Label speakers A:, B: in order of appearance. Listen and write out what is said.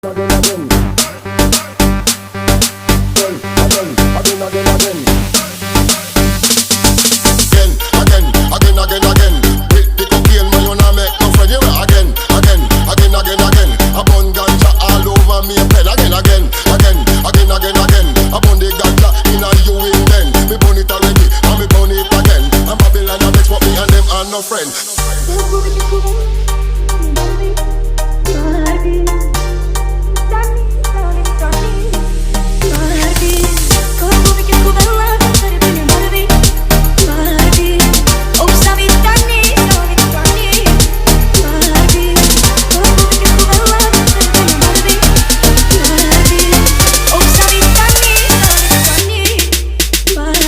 A: again, again. Again, again, again. Again. With the cocaine, man, you not make no friend. You again. A bun ganja all over me head. Again. A bun the ganja inna you in then. Me bun it already, and me bun it again. And Babylon a vex, but me and them are no friend.